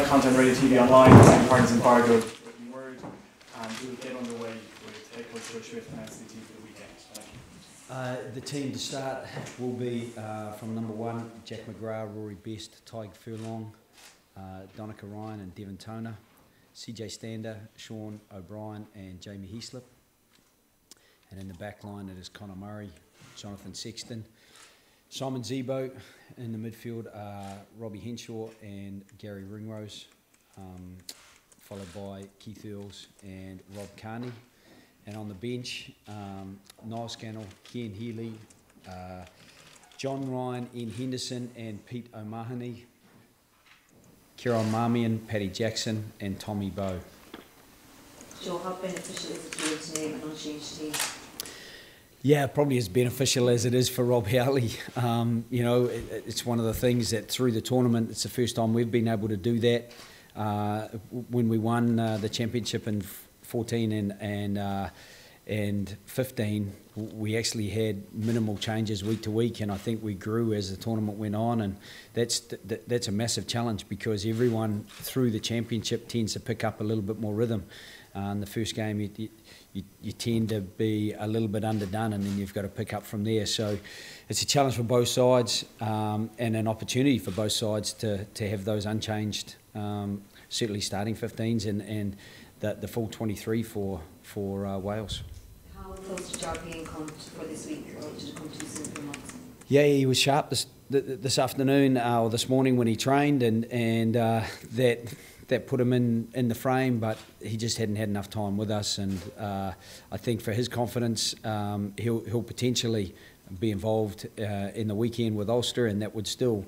content radio TV online, and partners embargo written word, and we'll get underway with head coach Joe Schmidt announcing the team for the weekend. Thank you. The team to start will be from number 1, Jack McGrath, Rory Best, Tyg Furlong, Donica Ryan and Devon Toner, CJ Stander, Sean O'Brien and Jamie Heaslip. And in the back line it is Connor Murray, Jonathan Sexton, Simon Zebo. In the midfield are Robbie Henshaw and Gary Ringrose, followed by Keith Earls and Rob Carney. And on the bench, Niall Scannell, Ken Healy, John Ryan, Ian Henderson and Pete O'Mahony, Kieran Marmion, Paddy Jackson and Tommy Bowe. Joe, how beneficial is it for you to name an unchanged team? Yeah, probably as beneficial as it is for Rob Howley. You know, it's one of the things that through the tournament, it's the first time we've been able to do that. When we won the championship in 14 and 15, we actually had minimal changes week to week, and I think we grew as the tournament went on, and that's a massive challenge because everyone through the championship tends to pick up a little bit more rhythm. In the first game, you tend to be a little bit underdone, and then you've got to pick up from there. So it's a challenge for both sides, and an opportunity for both sides to have those unchanged, certainly starting 15s and the full 23 for Wales. How close to Jar being come for this week, or did it come too soon for months? Yeah, he was sharp this afternoon or this morning when he trained, and that put him in the frame, but he just hadn't had enough time with us, and I think for his confidence, he'll potentially be involved in the weekend with Ulster, and that would still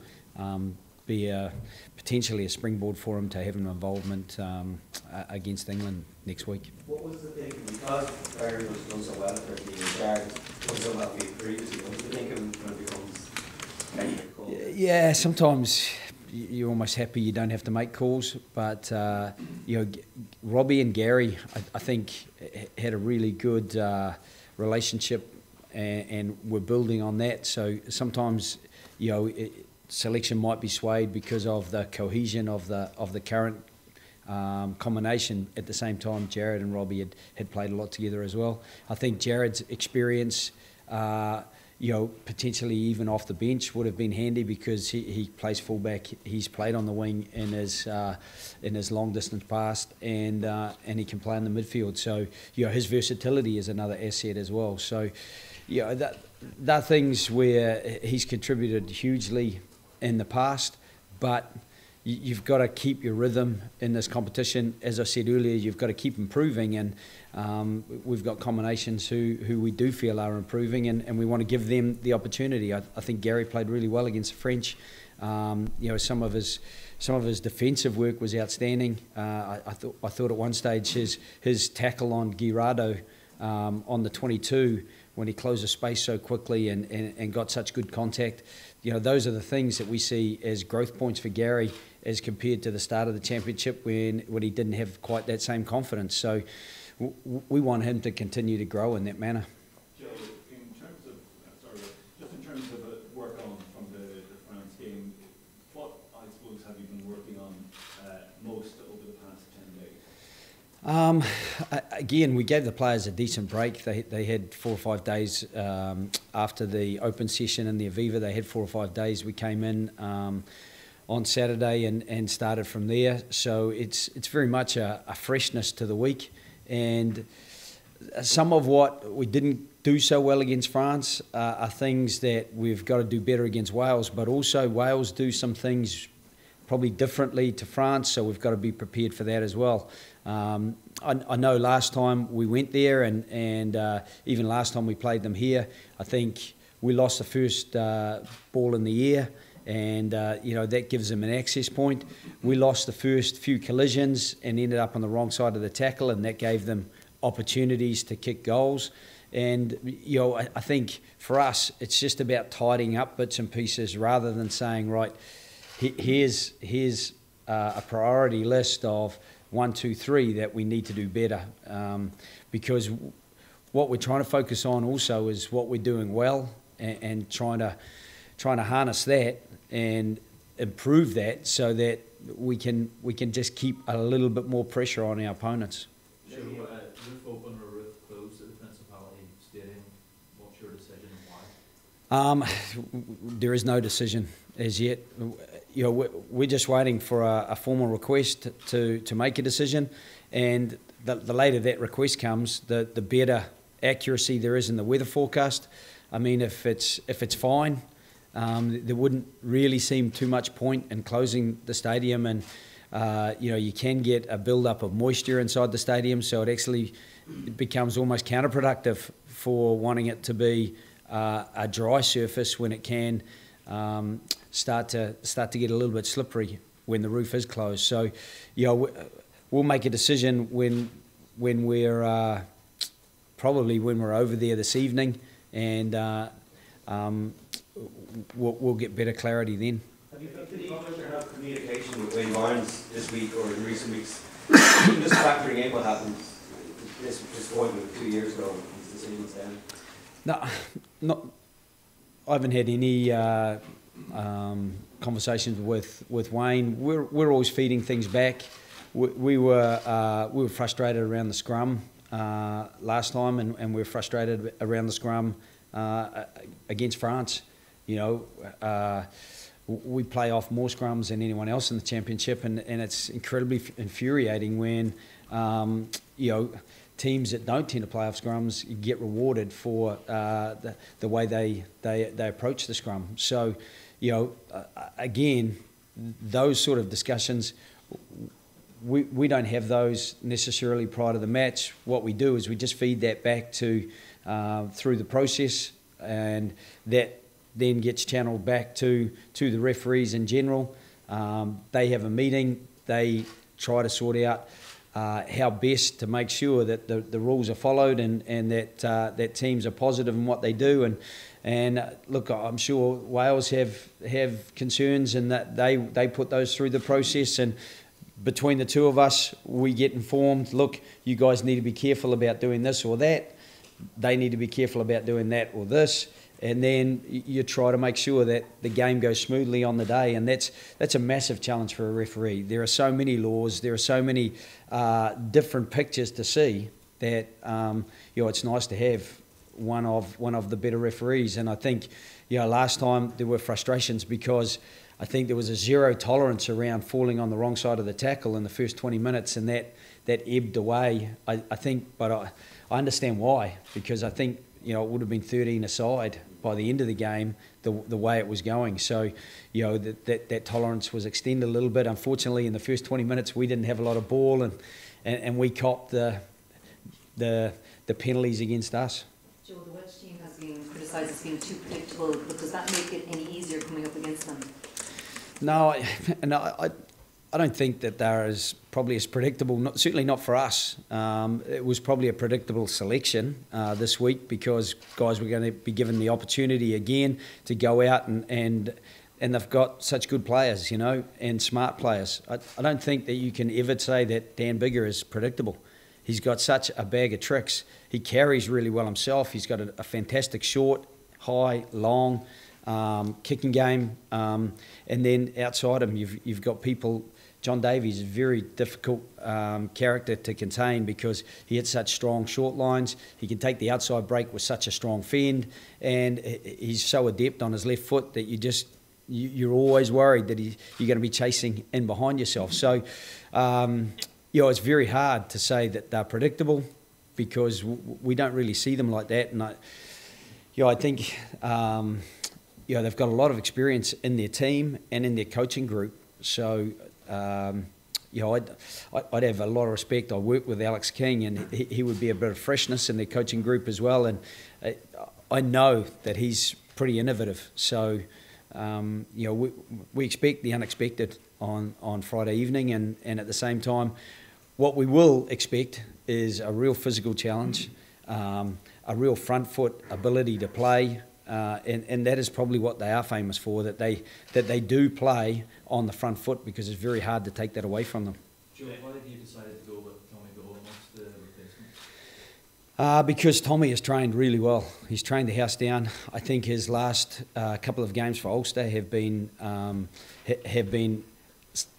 be potentially a springboard for him to have an involvement against England next week. What was the thinking, because Barry was done so well at 13 years Jared was so well previously, what was the thinking when it becomes technical? Yeah, sometimes you're almost happy you don't have to make calls, but you know, Robbie and Gary, I think, had a really good relationship, and we're building on that. So sometimes, you know, selection might be swayed because of the cohesion of the current combination. At the same time, Jared and Robbie had played a lot together as well. I think Jared's experience, you know, potentially even off the bench would have been handy because he plays fullback. He's played on the wing in his long distance past, and he can play in the midfield. So, you know, his versatility is another asset as well. So, you know, that are things where he's contributed hugely in the past, but you've got to keep your rhythm in this competition. As I said earlier, you've got to keep improving, and we've got combinations who we do feel are improving, and we want to give them the opportunity. I think Gary played really well against the French. You know, some of his defensive work was outstanding. I thought at one stage his tackle on Guirado on the 22, when he closed the space so quickly and got such good contact. You know, those are the things that we see as growth points for Gary as compared to the start of the championship when he didn't have quite that same confidence. So we want him to continue to grow in that manner. Joe, in terms of work on from the France game, what, I suppose, have you been working on most over the past 10 days? Again, we gave the players a decent break. They had 4 or 5 days after the open session in the Aviva. They had 4 or 5 days. We came in on Saturday and started from there. So it's very much a freshness to the week. And some of what we didn't do so well against France are things that we've got to do better against Wales. But also Wales do some things probably differently to France, so we've got to be prepared for that as well. I know last time we went there, and even last time we played them here, I think we lost the first ball in the air, and you know, that gives them an access point. We lost the first few collisions and ended up on the wrong side of the tackle, and that gave them opportunities to kick goals. And you know, I think for us, it's just about tidying up bits and pieces rather than saying, right, here's a priority list of 1, 2, 3 that we need to do better, because what we're trying to focus on also is what we're doing well, and trying to harness that, and improve that so that we can just keep a little bit more pressure on our opponents. So, roof open or roof closed at the Principality Stadium, what's your decision and why? There is no decision as yet. You know, we're just waiting for a formal request to make a decision, and the later that request comes, the better accuracy there is in the weather forecast. I mean, if it's fine, there wouldn't really seem too much point in closing the stadium, and you know, you can get a build-up of moisture inside the stadium, so it actually becomes almost counterproductive for wanting it to be a dry surface when it can start to get a little bit slippery when the roof is closed. So, you know, we'll make a decision when we're probably when we're over there this evening, and we'll get better clarity then. Have you felt any communication with Wayne Barnes this week or in recent weeks? Just factoring in what happened this point 2 years ago, his decisions then. No, I haven't had any conversations with Wayne. We're always feeding things back. We were frustrated around the scrum last time, and we're frustrated around the scrum against France. You know, we play off more scrums than anyone else in the championship, and it's incredibly infuriating when you know, teams that don't tend to play off scrums get rewarded for the way they approach the scrum. So, you know, again, those sort of discussions, we don't have those necessarily prior to the match. What we do is we just feed that back to through the process, and that then gets channeled back to the referees in general. They have a meeting. They try to sort out how best to make sure that the rules are followed, and that teams are positive in what they do. And look, I'm sure Wales have concerns, and that they put those through the process. And between the two of us, we get informed. Look, you guys need to be careful about doing this or that. They need to be careful about doing that or this. And then you try to make sure that the game goes smoothly on the day, and that's a massive challenge for a referee. There are so many laws, there are so many different pictures to see that you know, it's nice to have one of the better referees. And I think, you know, last time there were frustrations because I think there was a zero tolerance around falling on the wrong side of the tackle in the first 20 minutes, and that ebbed away. I think, but I understand why, because I think, you know, it would have been 13 aside by the end of the game, the way it was going. So, you know, that tolerance was extended a little bit. Unfortunately, in the first 20 minutes, we didn't have a lot of ball, and we copped the penalties against us. Joe, the Welsh team has been criticised as being too predictable, but does that make it any easier coming up against them? No, I don't think that they're probably as predictable, certainly not for us. It was probably a predictable selection this week, because guys were going to be given the opportunity again to go out, and they've got such good players, you know, and smart players. I don't think that you can ever say that Dan Biggar is predictable. He's got such a bag of tricks. He carries really well himself. He's got a fantastic short, high, long kicking game, and then outside him you've got people. John Davies is a very difficult character to contain, because he hits such strong short lines. He can take the outside break with such a strong fend, and he's so adept on his left foot that you're always worried that you're going to be chasing in behind yourself. So, you know, it's very hard to say that they're predictable, because we don't really see them like that. And I think you know, they've got a lot of experience in their team and in their coaching group. So, you know, I'd have a lot of respect. I work with Alex King, and he would be a bit of freshness in their coaching group as well. And I know that he's pretty innovative. So, you know, we expect the unexpected on Friday evening, and at the same time, what we will expect is a real physical challenge, a real front foot ability to play. And that is probably what they are famous for, that they do play on the front foot, because it's very hard to take that away from them. Joe, why have you decided to go with Tommy Gold? What's the Because Tommy has trained really well. He's trained the house down. I think his last couple of games for Ulster have been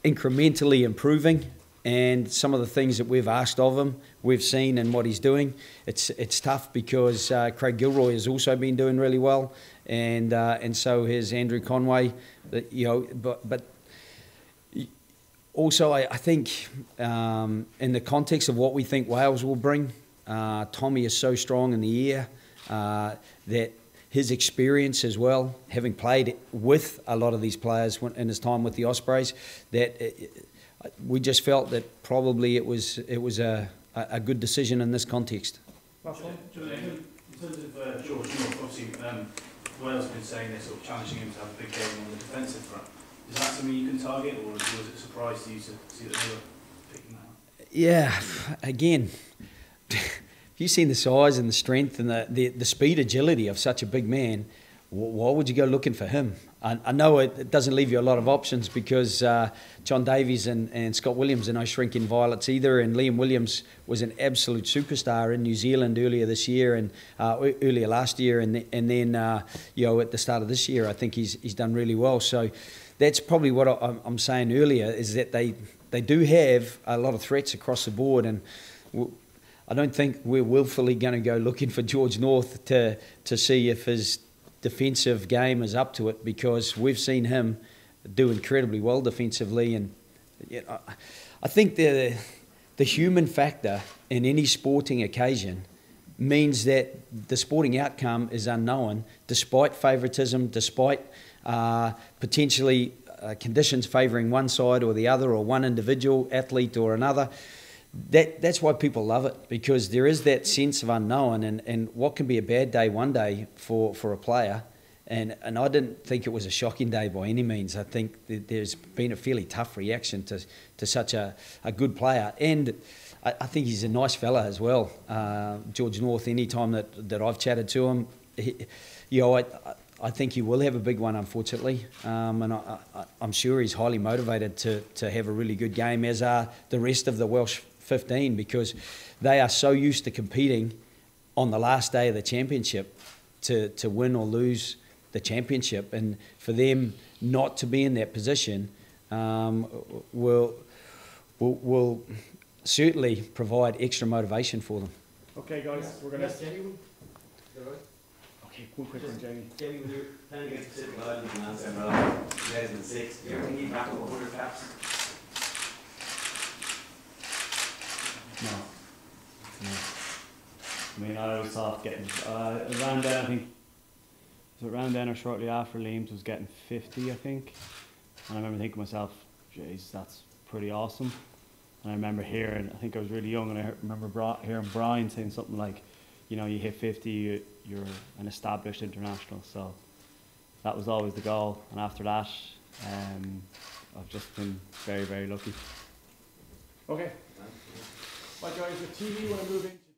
incrementally improving, and some of the things that we've asked of him, we've seen in what he's doing. It's tough because Craig Gilroy has also been doing really well, and so has Andrew Conway. But also I think in the context of what we think Wales will bring. Tommy is so strong in the air that his experience as well, having played with a lot of these players in his time with the Ospreys, that we just felt that probably it was a good decision in this context. In terms of George North, obviously Wales have been saying they're sort of challenging him to have a big game on the defensive front. Is that something you can target, or was it a surprise to you to see that they were picking that up? Yeah, again. You've seen the size and the strength and the speed, agility of such a big man. Why would you go looking for him? I know it doesn't leave you a lot of options because John Davies and Scott Williams are no shrinking violets either, and Liam Williams was an absolute superstar in New Zealand earlier this year and earlier last year, and then at the start of this year, I think he's done really well. So that's probably what I'm saying earlier, is that they do have a lot of threats across the board, and I don't think we're willfully going to go looking for George North to see if his defensive game is up to it, because we've seen him do incredibly well defensively. And I think the human factor in any sporting occasion means that the sporting outcome is unknown, despite favouritism, despite potentially conditions favouring one side or the other, or one individual athlete or another. That's why people love it, because there is that sense of unknown, and what can be a bad day one day for a player. And I didn't think it was a shocking day by any means. I think that there's been a fairly tough reaction to such a good player. And I think he's a nice fella as well. George North, any time that I've chatted to him, I think he will have a big one, unfortunately. And I'm sure he's highly motivated to have a really good game, as are the rest of the Welsh 15, because they are so used to competing on the last day of the championship to win or lose the championship, and for them not to be in that position will certainly provide extra motivation for them. Okay, guys, we're going to. Okay, one quick one, Jamie. Jamie, when you're playing against Pacific Islands in Amsterdam 2006, do you ever think you'd rack up 100 caps? No. I mean, I always thought getting around then, I think, was it around then or shortly after, Liam's was getting 50, I think. And I remember thinking to myself, jeez, that's pretty awesome. And I remember hearing, I think I was really young, and I remember hearing Brian saying something like, you know, you hit 50, you're an established international. So that was always the goal. And after that, I've just been very, very lucky. Okay. Right, guys, the TV, we're going to move into.